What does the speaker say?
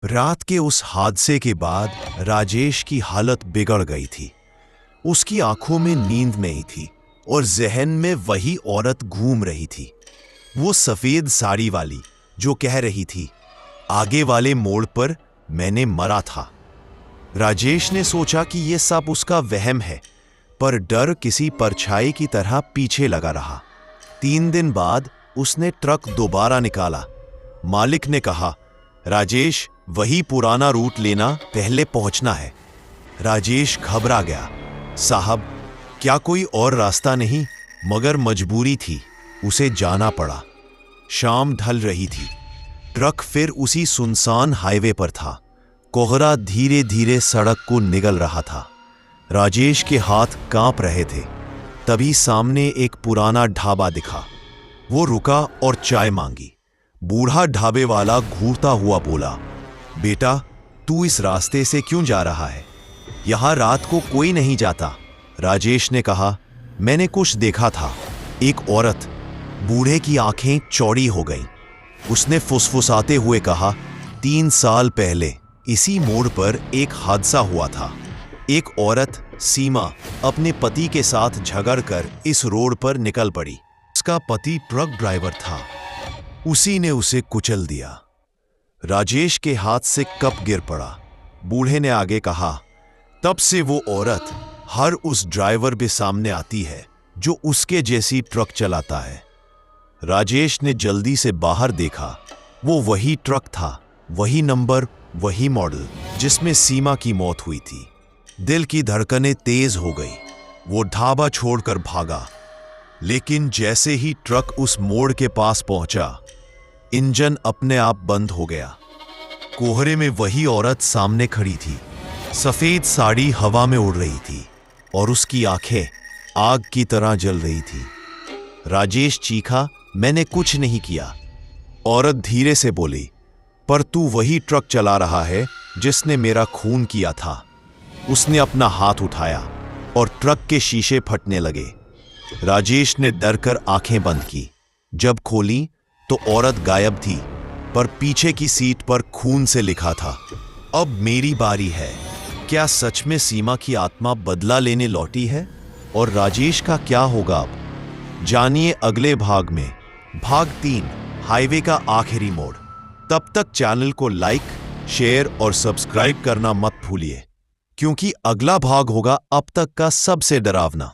रात के उस हादसे के बाद राजेश की हालत बिगड़ गई थी। उसकी आंखों में नींद नहीं थी और जहन में वही औरत घूम रही थी, वो सफेद साड़ी वाली जो कह रही थी, आगे वाले मोड़ पर मैंने मरा था। राजेश ने सोचा कि यह सब उसका वहम है, पर डर किसी परछाई की तरह पीछे लगा रहा। 3 दिन बाद उसने ट्रक दोबारा निकाला। मालिक ने कहा, राजेश, वही पुराना रूट लेना, पहले पहुंचना है। राजेश घबरा गया। साहब, क्या कोई और रास्ता नहीं? मगर मजबूरी थी, उसे जाना पड़ा। शाम ढल रही थी। ट्रक फिर उसी सुनसान हाईवे पर था। कोहरा धीरे धीरे सड़क को निगल रहा था। राजेश के हाथ कांप रहे थे। तभी सामने एक पुराना ढाबा दिखा। वो रुका और चाय मांगी। बूढ़ा ढाबे वाला घूरता हुआ बोला, बेटा, तू इस रास्ते से क्यों जा रहा है? यहां रात को कोई नहीं जाता। राजेश ने कहा, मैंने कुछ देखा था। एक औरत। बूढ़े की आंखें चौड़ी हो गईं। उसने फुसफुसाते हुए कहा, 3 साल पहले इसी मोड़ पर एक हादसा हुआ था। एक औरत, सीमा, अपने पति के साथ झगड़कर इस रोड पर निकल पड़ी। उसका पति ट्रक ड्राइवर था। उसी ने उसे कुचल दिया। राजेश के हाथ से कप गिर पड़ा। बूढ़े ने आगे कहा, तब से वो औरत हर उस ड्राइवर के सामने आती है जो उसके जैसी ट्रक चलाता है। राजेश ने जल्दी से बाहर देखा। वो वही ट्रक था, वही नंबर, वही मॉडल जिसमें सीमा की मौत हुई थी। दिल की धड़कनें तेज हो गई। वो ढाबा छोड़कर भागा, लेकिन जैसे ही ट्रक उस मोड़ के पास पहुंचा, इंजन अपने आप बंद हो गया। कोहरे में वही औरत सामने खड़ी थी। सफेद साड़ी हवा में उड़ रही थी और उसकी आंखें आग की तरह जल रही थी। राजेश चीखा, मैंने कुछ नहीं किया। औरत धीरे से बोली, पर तू वही ट्रक चला रहा है जिसने मेरा खून किया था। उसने अपना हाथ उठाया और ट्रक के शीशे फटने लगे। राजेश ने डरकर आंखें बंद की। जब खोली तो औरत गायब थी, पर पीछे की सीट पर खून से लिखा था, अब मेरी बारी है। क्या सच में सीमा की आत्मा बदला लेने लौटी है? और राजेश का क्या होगा अब? जानिए अगले भाग में। भाग 3, हाईवे का आखिरी मोड़। तब तक चैनल को लाइक, शेयर और सब्सक्राइब करना मत भूलिए, क्योंकि अगला भाग होगा अब तक का सबसे डरावना।